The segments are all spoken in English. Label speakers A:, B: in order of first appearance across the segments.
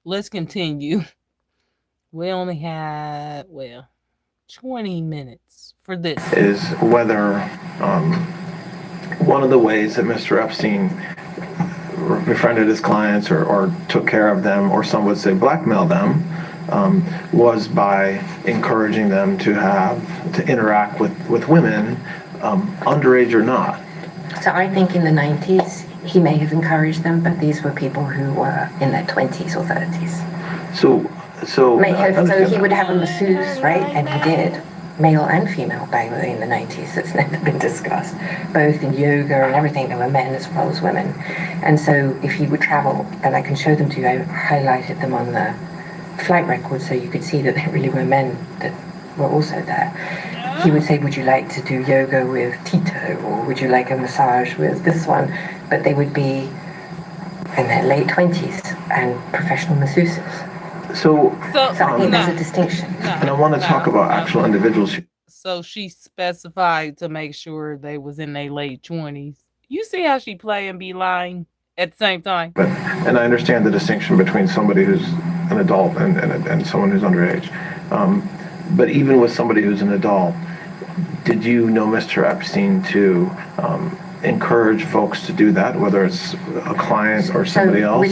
A: let's continue. We only had 20 minutes for this
B: is whether one of the ways that Mr. Epstein befriended his clients or took care of them, or some would say blackmailed them, was by encouraging them to interact with women, underage or not.
C: So I think in the 90s, he may have encouraged them, but these were people who were in their 20s or 30s.
B: So
C: he would have a masseuse, right? And he did, male and female, back in the 90s. That's never been discussed. Both in yoga and everything, there were men as well as women. And so if he would travel, and I can show them to you, I highlighted them on the flight record so you could see that there really were men that were also there. He would say, would you like to do yoga with Tito, or would you like a massage with this one? But they would be in their late 20s and professional masseuses. So I think there's a distinction.
B: And I want to talk about actual individuals.
A: So she specified to make sure they was in their late 20s. You see how she play and be lying at the same time?
B: And I understand the distinction between somebody who's an adult and someone who's underage. But even with somebody who's an adult, did you know Mr. Epstein to encourage folks to do that, whether it's a client or somebody else?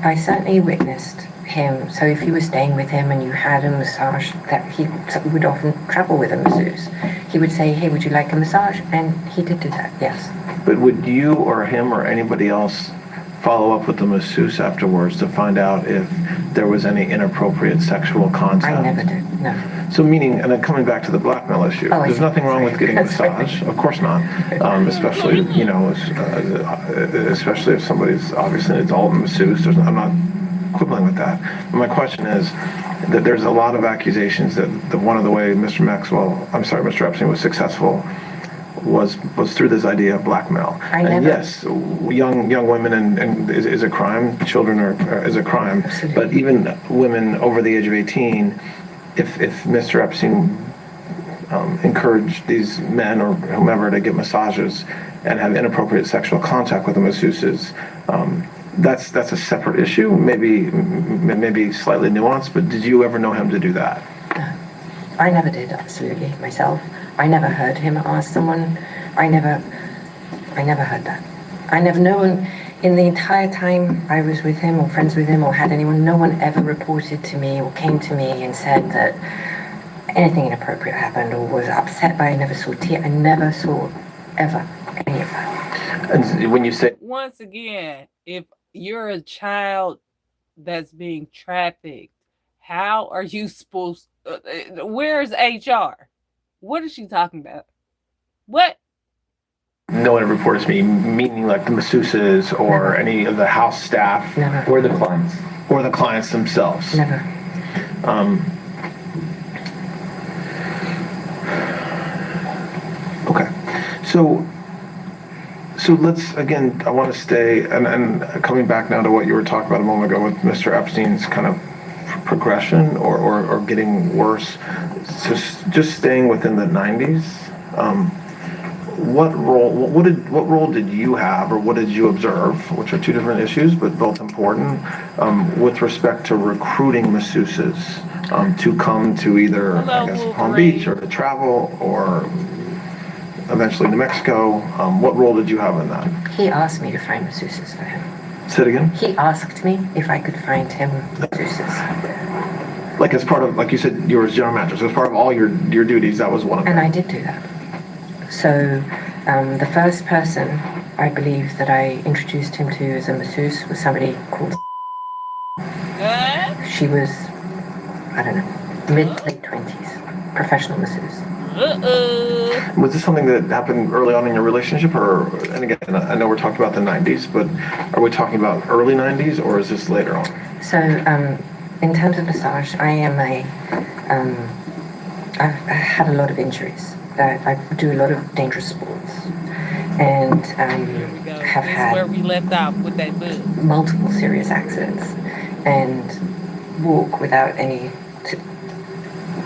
C: I certainly witnessed him. So if you were staying with him and you had a massage, that he would often travel with a masseuse. He would say, hey, would you like a massage? And he did do that, yes.
B: But would you or him or anybody else follow up with the masseuse afterwards to find out if there was any inappropriate sexual contact?
C: I never did, no.
B: So meaning, and then coming back to the blackmail issue, there's nothing wrong with getting a massage, of course not, especially, especially if somebody's obviously an adult masseuse. I'm not quibbling with that. But my question is that there's a lot of accusations that one of the way Mr. Epstein was successful was through this idea of blackmail. Yes, young women and is a crime. Children is a crime.
C: Absolutely.
B: But even women over the age of 18, if Mr. Epstein encouraged these men or whomever to get massages and have inappropriate sexual contact with the masseuses, that's a separate issue, maybe slightly nuanced. But did you ever know him to do that?
C: I never did, absolutely, myself. I never heard him ask someone. I never heard that. I never, no one, in the entire time I was with him or friends with him or had anyone, no one ever reported to me or came to me and said that anything inappropriate happened or was upset by it. I never saw tears. I never saw ever any of that.
B: And when you say...
A: Once again, if you're a child that's being trafficked, how are you supposed where's HR? What is she talking about? What?
B: No one reported to me, meaning like the masseuses or any of the house staff.
C: Never.
B: Or the clients. Or the clients themselves.
C: Never.
B: Okay. So let's, again, I want to stay, and coming back now to what you were talking about a moment ago with Mr. Epstein's kind of progression or getting worse, just staying within the 90s, what role did you have, or what did you observe, which are two different issues but both important, with respect to recruiting masseuses to come to either Palm Beach or to travel or eventually New Mexico? What role did you have in that?
C: He asked me to find masseuses for him.
B: Say it again?
C: He asked me if I could find him masseuses.
B: Like as part of, like you said, you were his general manager, so as part of all your duties, that was one of them.
C: And I did do that. So the first person I believe that I introduced him to as a masseuse was somebody called... She was, I don't know, mid-late 20s, professional masseuse.
B: Was this something that happened early on in your relationship, or, and again, I know we're talking about the 90s, but are we talking about early 90s, or is this later on?
C: So, in terms of massage, I've had a lot of injuries. I do a lot of dangerous sports, and have had
A: where we left off with that book.
C: Multiple serious accidents, and walk without any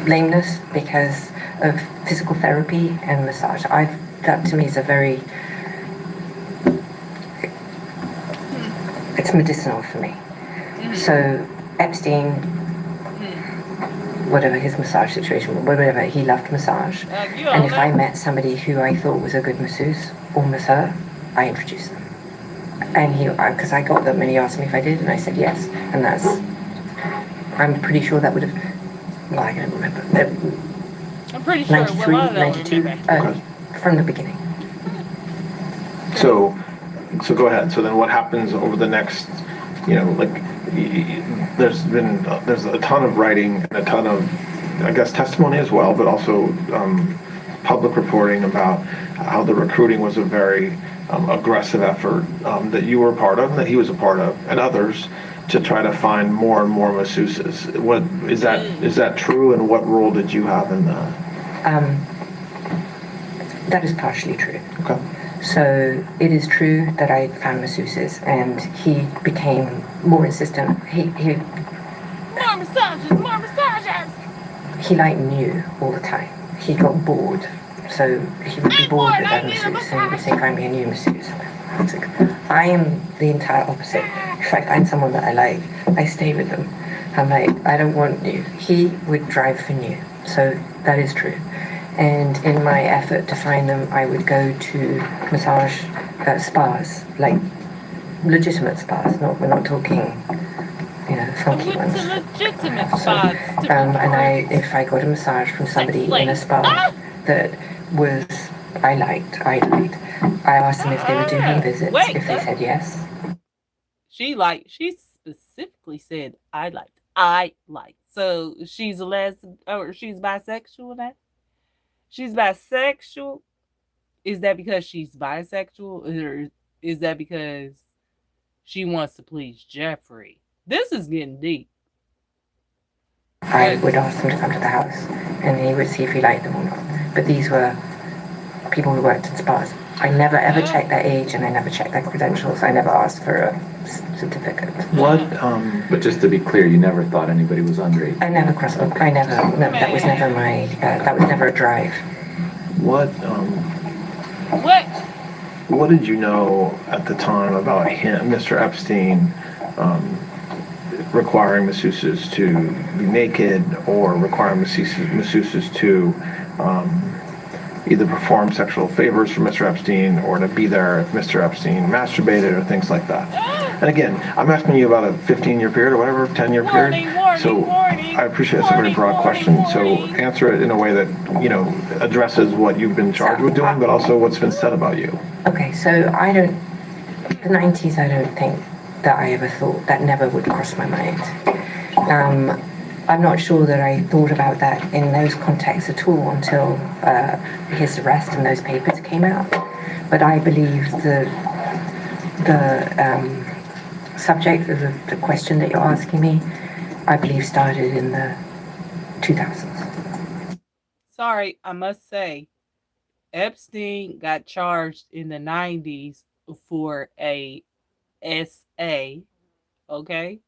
C: lameness because of physical therapy and massage. That to me is a very, it's medicinal for me. So Epstein, whatever his massage situation, whatever, he loved massage. And if I met somebody who I thought was a good masseuse or masseur, I introduced them. And because I got them and he asked me if I did and I said yes. And I'm pretty sure that would have, well, I don't remember.
A: I'm pretty sure
C: 93, 92, from the beginning.
B: So go ahead. So then what happens over the next, there's a ton of writing and a ton of, I guess, testimony as well, but also public reporting about how the recruiting was a very aggressive effort that you were a part of, that he was a part of, and others, to try to find more and more masseuses. What is that true, and what role did you have in that?
C: That is partially true.
B: Okay.
C: So it is true that I found masseuses, and he became more insistent. He
A: more massages, more massages.
C: He knew all the time. He got bored, so he would be bored with that masseuse, and he would say, "Find me a new masseuse." I am the entire opposite. If I find someone that I like, I stay with them. I'm like, I don't want new. He would drive for new, so that is true. And in my effort to find them, I would go to massage spas, like legitimate spas. We're not talking, funky ones.
A: Legitimate spas.
C: And if I got a massage from somebody in a spa that I liked, I asked them if they would do home visits. If they said yes.
A: She specifically said I liked. So she's a lesbian, or she's bisexual now? She's bisexual? Is that because she's bisexual? Or is that because she wants to please Jeffrey? This is getting deep.
C: I would ask them to come to the house, and he would see if he liked them or not. But these were people who worked in spas. I never ever checked their age, and I never checked their credentials. I never asked for a certificate.
D: But just to be clear, you never thought anybody was underage?
C: I never crossed. No, that was never that was never a drive.
B: What did you know at the time about him, Mr. Epstein, requiring masseuses to be naked, or requiring masseuses to either perform sexual favors for Mr. Epstein, or to be there if Mr. Epstein masturbated, or things like that? And again, I'm asking you about a 15-year period or whatever, 10-year period. So I appreciate it's a very broad question. So answer it in a way that, addresses what you've been charged with doing, but also what's been said about you.
C: Okay, so the 90s, I don't think that I ever thought, that never would cross my mind. I'm not sure that I thought about that in those contexts at all until his arrest and those papers came out. But I believe the subject of the question that you're asking me, I believe started in the 2000s.
A: Sorry, I must say, Epstein got charged in the 90s for a SA, okay?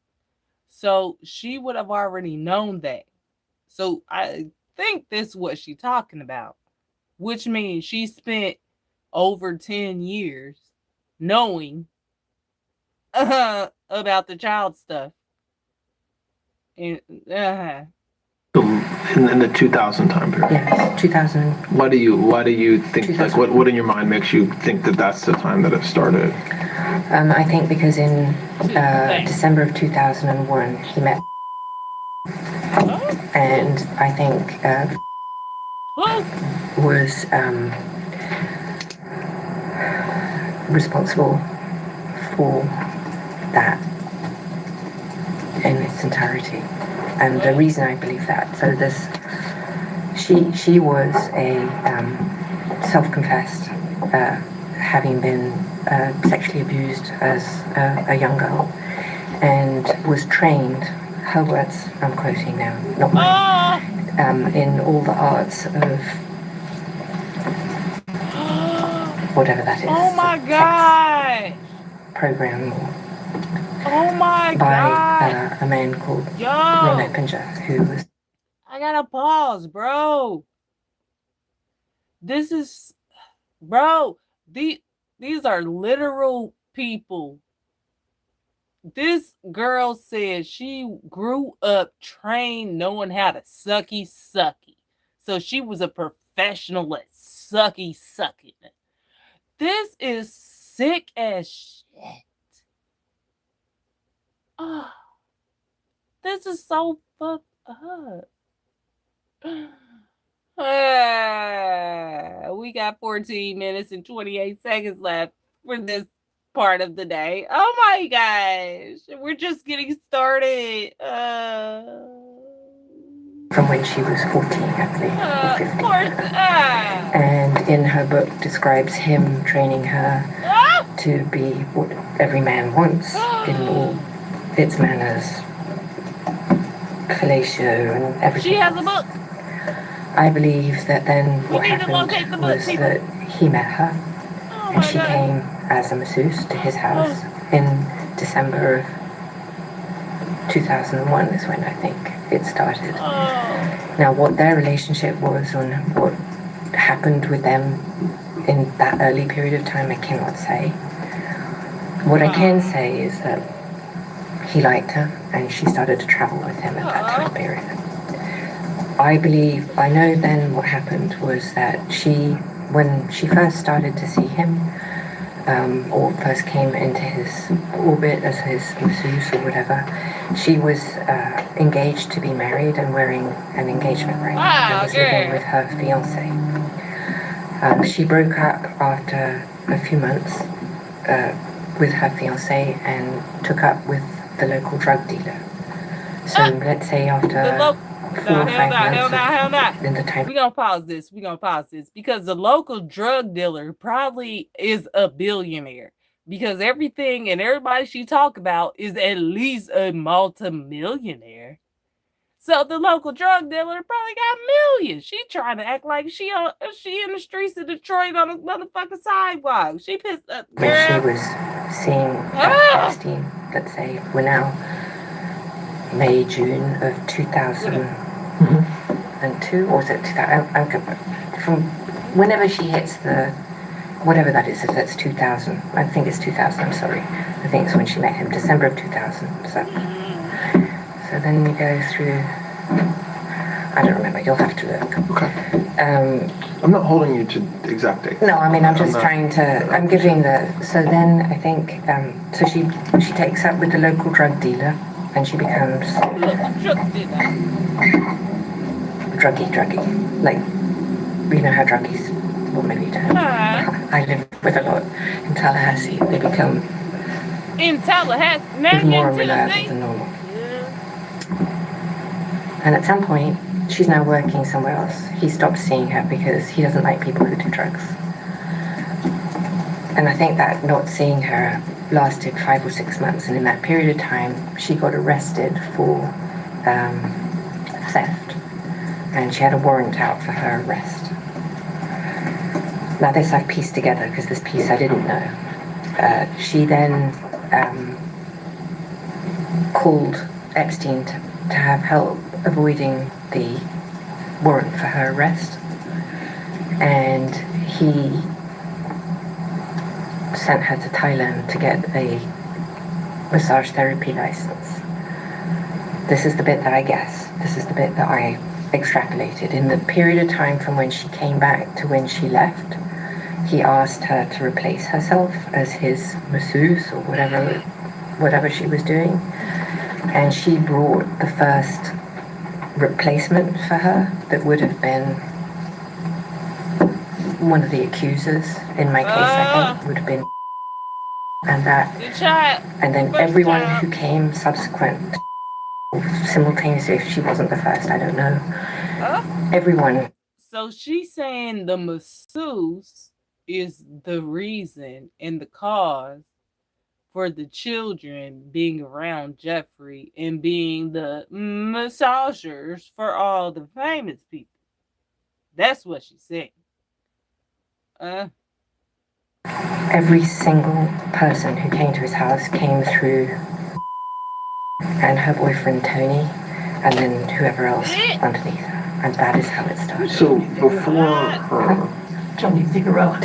A: So she would have already known that. So I think this is what she's talking about, which means she spent over 10 years knowing about the child stuff. And,
B: in the 2000 time period.
C: Yes, 2000.
B: Why do you think, like, what in your mind makes you think that that's the time that it started?
C: I think because in December of 2001 he met, and I think was responsible for that in its entirety. And the reason I believe that, so she was a self-confessed, having been sexually abused as a young girl, and was trained, her words I'm quoting now, not mine, in all the arts of whatever that is.
A: Oh my God!
C: Program
A: Oh my
C: by
A: God!
C: A man called Ronald Pinger, who was.
A: I gotta pause, bro. This is, bro. These are literal people This girl said she grew up trained knowing how to sucky sucky. So she was a professional at sucky sucking. This is sick as shit. Oh, this is so fucked up. We got 14 minutes and 28 seconds left for this part of the day. Oh my gosh. We're just getting started.
C: From when she was 14, I believe, or 15.
A: Ah,
C: And in her book describes him training her
A: ah,
C: to be what every man wants in all its manners, fellatio and everything.
A: she has a book.
C: I believe that then
A: We
C: what
A: need to locate the
C: happened
A: book,
C: was
A: people.
C: that he met her
A: Oh
C: and
A: my
C: she
A: god.
C: came as a masseuse to his house in December of 2001 is when I think it started.
A: Oh.
C: Now what their relationship was and what happened with them in that early period of time I cannot say. What I can say is that he liked her and she started to travel with him at that time period. I know then what happened was that when she first started to see him, or first came into his orbit as his masseuse or whatever, she was engaged to be married and wearing an engagement ring and was living with her fiance. She broke up after a few months with her fiance and took up with the local drug dealer. So let's say after 4 or 5 months in the time.
A: We're gonna pause this. Because the local drug dealer probably is a billionaire. Because everything and everybody she talk about is at least a multimillionaire. So the local drug dealer probably got millions. She trying to act like she in the streets of Detroit on a motherfucking sidewalk. She pissed up.
C: When she was seeing Epstein, let's say we're now May, June of 2002, or is it 2000? From whenever she hits the, whatever that is, if that's 2000, I think it's 2000, I'm sorry. I think it's when she met him, December of 2000. So then we go through, I don't remember, you'll have to look.
B: Okay. I'm not holding you to the exact date.
C: No, I mean, I'm just trying to, I'm giving so then I think, so she takes up with the local drug dealer and she becomes druggy. Like, you know how druggies, well maybe you don't. I live with a lot in Tallahassee. They become
A: in Tallahassee,
C: even more unreliable than normal. And at some point, she's now working somewhere else. He stops seeing her because he doesn't like people who do drugs. And I think that not seeing her lasted 5 or 6 months. And in that period of time, she got arrested for theft. And she had a warrant out for her arrest. Now this I've pieced together because this piece I didn't know. She then called Epstein to have help avoiding the warrant for her arrest, and he sent her to Thailand to get a massage therapy license. This is the bit that I guess. This is the bit that I extrapolated. In the period of time from when she came back to when she left, he asked her to replace herself as his masseuse or whatever she was doing, and she brought the first replacement for her that would have been one of the accusers in my case. I think would have been, and then everyone who came subsequent, simultaneously, if she wasn't the first, I don't know. Everyone.
A: So she's saying the masseuse is the reason and the cause for the children being around Jeffrey and being the massagers for all the famous people. That's what she said.
C: Every single person who came to his house came through, and her boyfriend Tony, and then whoever else underneath her. And that is how it started.
B: So before her...
C: Tony Figueroa is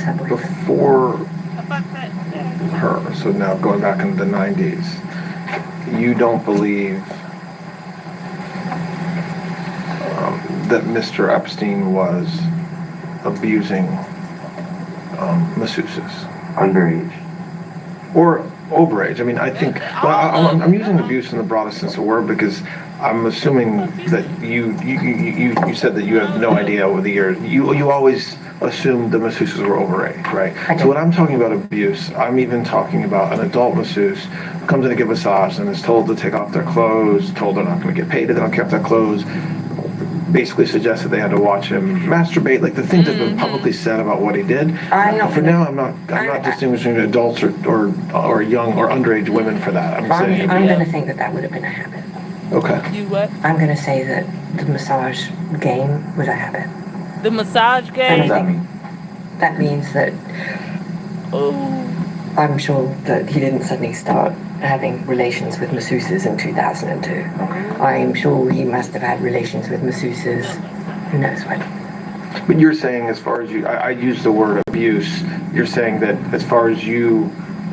C: her boyfriend.
B: Before her, so now going back into the 90s, you don't believe that Mr. Epstein was abusing masseuses?
E: Underage.
B: Or overage. I mean, I think, well, I'm using abuse in the broadest sense of the word because I'm assuming that you said that you have no idea over the years. You always assumed the masseuses were overage, right? So when I'm talking about abuse, I'm even talking about an adult masseuse who comes in to get a massage and is told to take off their clothes, told they're not going to get paid if they don't keep their clothes, basically suggested they had to watch him masturbate, like the things that have been publicly said about what he did. For now, I'm not distinguishing adults or young or underage women for that. I'm saying.
C: I'm going to think that would have been a habit.
B: Okay.
A: You what?
C: I'm going to say that the massage game was a habit.
A: The massage game?
E: What does that mean?
C: That means that I'm sure that he didn't suddenly start having relations with masseuses in 2002. I'm sure he must have had relations with masseuses, who knows when.
B: But you're saying, as far as I use the word abuse, you're saying that as far as you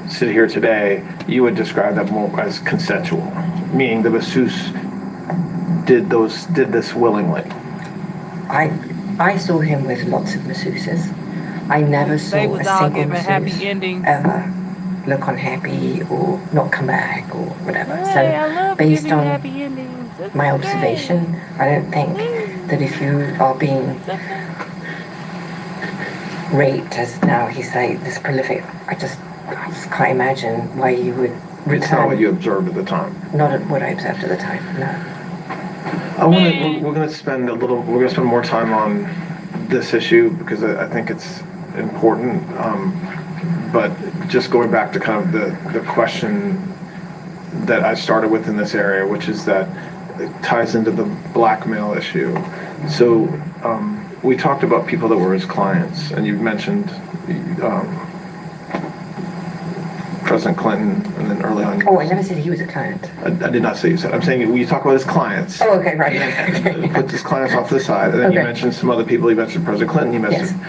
B: sit here today, you would describe that more as consensual, meaning the masseuse did this willingly.
C: I saw him with lots of masseuses. I never saw
A: They
C: a
A: was all
C: single
A: giving happy
C: masseuse
A: endings.
C: ever look unhappy or not come back or whatever.
A: Hey, I
C: So
A: love
C: based
A: giving
C: on
A: happy endings. That's
C: my
A: okay.
C: observation, I don't think that if you are being raped as now he's like this prolific, I just can't imagine why you would return.
B: It's not what you observed at the time.
C: Not what I observed at the time, no.
B: We're going to spend more time on this issue because I think it's important. But just going back to kind of the question that I started with in this area, which is that it ties into the blackmail issue. So we talked about people that were his clients, and you mentioned President Clinton, and then early on.
C: Oh, I never said he was a client.
B: I did not say you said. I'm saying when you talk about his clients.
C: Oh, okay, right.
B: Put his clients off to the side, and then you mentioned some other people. You mentioned President Clinton. You mentioned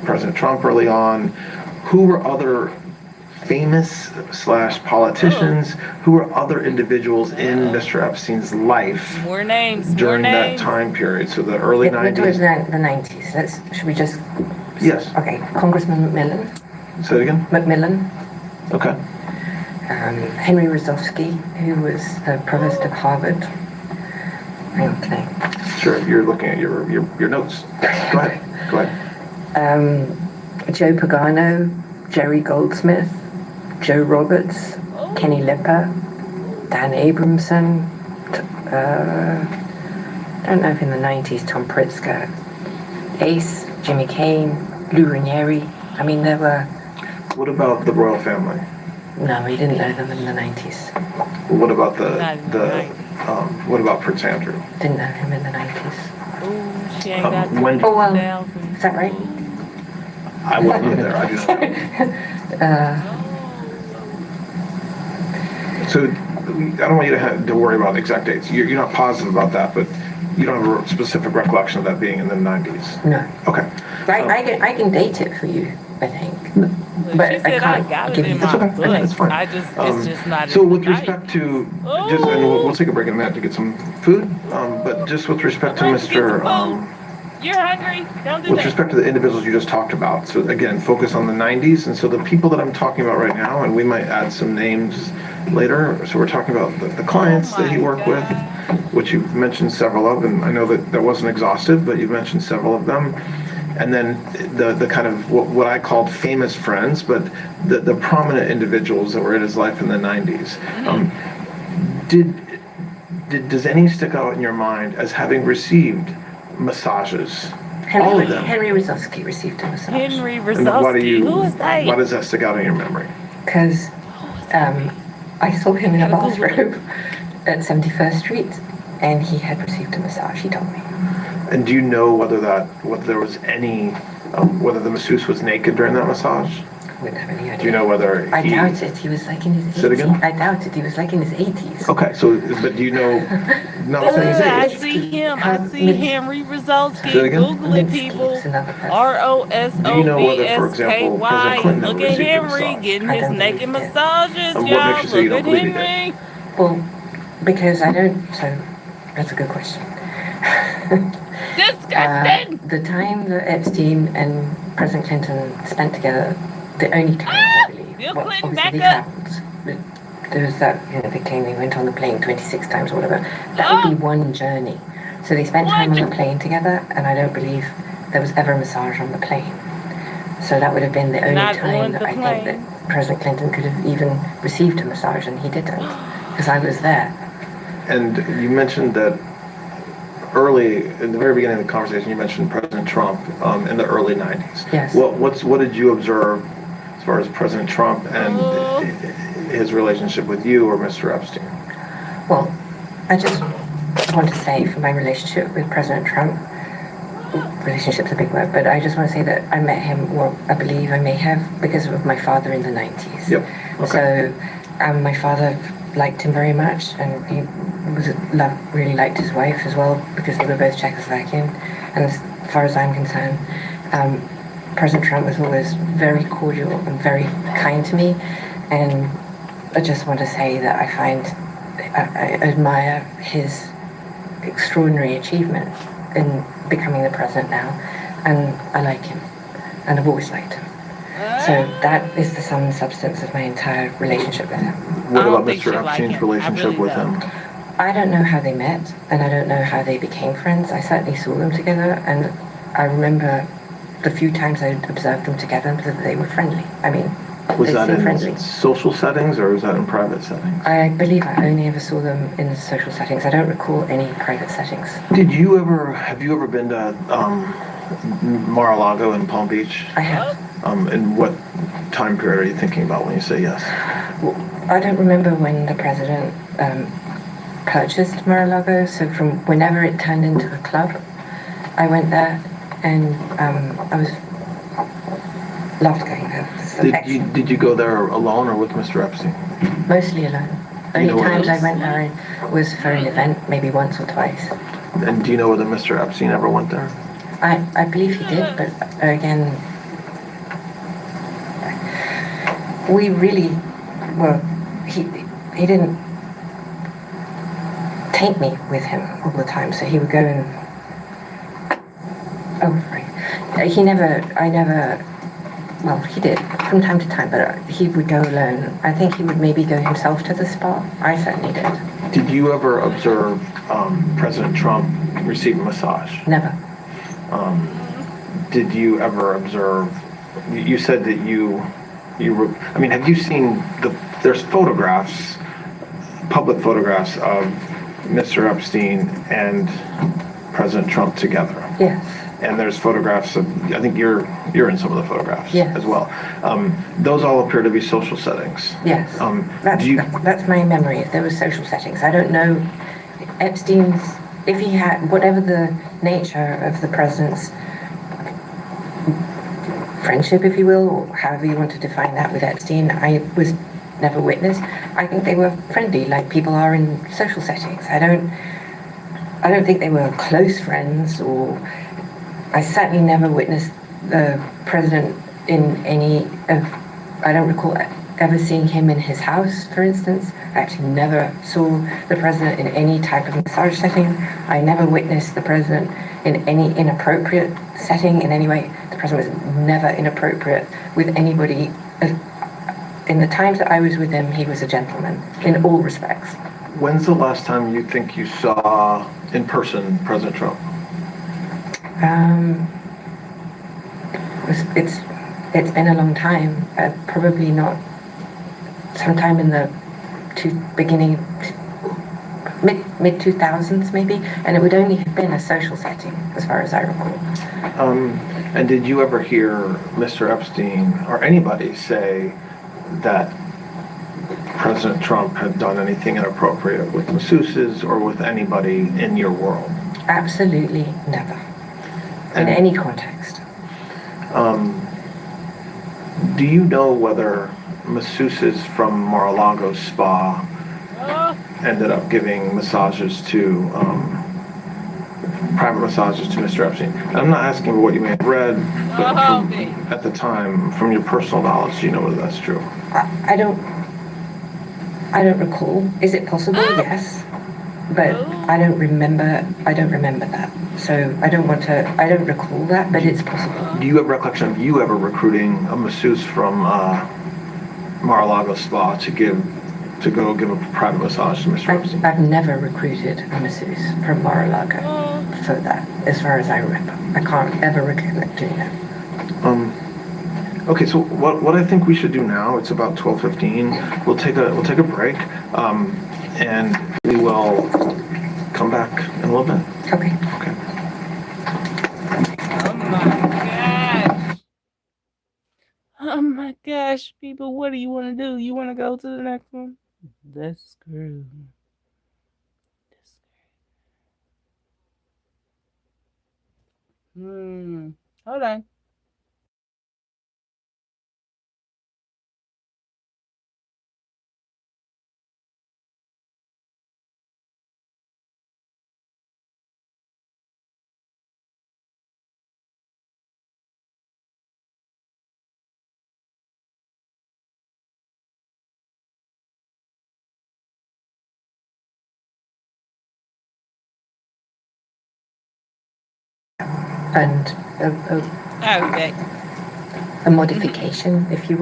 B: President Trump early on. Who were other famous / politicians? Who were other individuals in Mr. Epstein's life
A: More names.
B: during that time period? So the early 90s.
C: It was the 90s. Should we just?
B: Yes.
C: Okay, Congressman Macmillan.
B: Say it again.
C: Macmillan.
B: Okay.
C: Henry Rosovsky, who was the provost of Harvard. Okay.
B: Sure. You're looking at your notes. Go ahead.
C: Joe Pagano, Jerry Goldsmith, Joe Roberts, Kenny Lipper, Dan Abramson, don't know if in the 90s, Tom Pritzker, Ace, Jimmy Kane, Lou Ranieri. I mean, there were...
B: What about the royal family?
C: No, we didn't know them in the 90s.
B: What about what about Prince Andrew?
C: Didn't know him in the 90s.
A: Ooh, she ain't got
B: when-
C: Oh, well,
A: 2,000.
C: is that right?
B: I wasn't there. I do not know. So I don't want you to worry about exact dates. You're not positive about that, but you don't have a specific recollection of that being in the 90s.
C: No.
B: Okay.
C: Right, I can date it for you, I think. But
A: She said I got it
C: give
A: in
C: you
A: my
B: That's okay.
A: book.
B: That's fine.
A: It's just not.
B: So
A: in
B: with
A: the
B: respect to,
A: night.
B: just and we'll take a break in a minute to get some food. But just with respect to Mr.
A: You're hungry. Don't do
B: With
A: that.
B: respect to the individuals you just talked about, so again, focus on the 90s, and so the people that I'm talking about right now, and we might add some names later, so we're talking about the clients that he worked with, which you've mentioned several of, and I know that wasn't exhaustive, but you've mentioned several of them, and then the kind of what I called famous friends, but the prominent individuals that were in his life in the 90s. Does any stick out in your mind as having received massages? All of them.
C: Henry Rosovsky received a massage.
A: Henry
B: And why
A: Rosovsky. Who is that?
B: Why does that stick out in your memory?
C: Because I saw him in a bathrobe at 71st Street, and he had received a massage, he told me.
B: And do you know whether there was any, whether the masseuse was naked during that massage?
C: wouldn't have any idea.
B: Do you know whether
C: I
B: he...
C: doubt it. He was like in his 80s.
B: Say it again?
C: I doubt it. He was like in his 80s.
B: Okay, so, but do you know... Not saying his
A: I
B: age.
A: see him. I see Henry Rizolsky.
B: Say it again?
A: Google it, people.
C: It's another person.
B: Do you know whether, for example, President
A: ROSOVSKY.
B: Clinton
A: Look
B: ever
A: at
B: received a
A: Henry
B: massage?
A: getting
C: I
A: his
C: don't
A: naked
C: believe it.
A: massages,
B: And what
A: y'all.
B: makes you say you
A: Look
B: don't
A: at
B: believe he did?
A: Henry.
C: Well, because I don't. So that's a good question.
A: Disgusting.
C: The time that Epstein and President Clinton spent together, the only time I believe.
A: Bill
C: Well,
A: Clinton
C: obviously
A: back
C: they
A: up.
C: traveled. There was that, they claim they went on the plane 26 times or whatever. That would be one journey. So they spent time on the plane together, and I don't believe there was ever a massage on the plane. So that would have been the only
A: Not
C: time
A: on
C: that
A: the
C: I
A: plane.
C: think that President Clinton could have even received a massage, and he didn't, because I was there.
B: And you mentioned that early, in the very beginning of the conversation, you mentioned President Trump in the early 90s.
C: Yes.
B: What did you observe as far as President Trump and his relationship with you or Mr. Epstein?
C: Well, I just want to say for my relationship with President Trump, relationship's a big word, but I just want to say that I met him, well, I believe I may have, because of my father in the 90s.
B: Yep. Okay.
C: So my father liked him very much, and he really liked his wife as well, because they were both Czechoslovakian. And as far as I'm concerned, President Trump was always very cordial and very kind to me. And I just want to say that I admire his extraordinary achievement in becoming the president now, and I like him, and I've always liked him. So that is the sum and substance of my entire relationship with him.
B: What
A: I don't
B: about
A: think
B: Mr.
A: she like
B: Epstein's
A: him. I
B: relationship
A: really
B: with
A: don't.
B: him?
C: I don't know how they met, and I don't know how they became friends. I certainly saw them together, and I remember the few times I observed them together that they were friendly. I mean,
B: Was
C: they
B: that
C: seemed
B: in
C: friendly.
B: social settings or was that in private settings?
C: I believe I only ever saw them in social settings. I don't recall any private settings.
B: Have you ever been to Mar-a-Lago in Palm Beach?
C: I have.
B: And what time period are you thinking about when you say yes?
C: Well, I don't remember when the president purchased Mar-a-Lago, so from whenever it turned into a club, I went there, and loved going there.
B: Did you go there alone or with Mr. Epstein?
C: Mostly alone. Only times I went there was for an event, maybe once or twice.
B: And do you know whether Mr. Epstein ever went there?
C: I believe he did, but again, we really, well, he didn't take me with him all the time, so he would go and, well, he did from time to time, but he would go alone. I think he would maybe go himself to the spa. I certainly did.
B: Did you ever observe President Trump receive a massage?
C: Never.
B: Did you ever observe, you said that have you seen there's photographs, public photographs of Mr. Epstein and President Trump together?
C: Yes.
B: And there's photographs of, I think you're in some of the photographs
C: Yes.
B: as well. Those all appear to be social settings.
C: Yes. That's my memory. If there were social settings, I don't know. Epstein's, if he had, whatever the nature of the president's friendship, if you will, or however you want to define that with Epstein, I was never witness. I think they were friendly, like people are in social settings. I don't think they were close friends, or I certainly never witnessed the president in any of, I don't recall ever seeing him in his house, for instance. I actually never saw the president in any type of massage setting. I never witnessed the president in any inappropriate setting in any way. The president was never inappropriate with anybody. In the times that I was with him, he was a gentleman in all respects.
B: When's the last time you think you saw in person President Trump?
C: It's been a long time. Probably not. Sometime in the mid 2000s maybe, and it would only have been a social setting as far as I recall.
B: And did you ever hear Mr. Epstein or anybody say that President Trump had done anything inappropriate with masseuses or with anybody in your world?
C: Absolutely never. In any context.
B: Do you know whether masseuses from Mar-a-Lago Spa ended up giving massages to private massages to Mr. Epstein? I'm not asking for what you may have read, but at the time, from your personal knowledge, do you know whether that's true?
C: I don't recall. Is it possible? Yes. But I don't remember that. So I don't recall that, but it's possible.
B: Do you have recollection of you ever recruiting a masseuse from Mar-a-Lago Spa to go give a private massage to Mr. Epstein?
C: I've never recruited a masseuse from Mar-a-Lago for that, as far as I remember. I can't ever recollect doing that.
B: Okay, so what I think we should do now, it's about 12:15. We'll take a break, and we will come back in a little bit.
C: Okay.
B: Okay.
A: Oh my gosh, people, what do you want to do? You want to go to the next one? Let's screw. Hold on.
C: And
A: Okay.
C: a modification, if you will.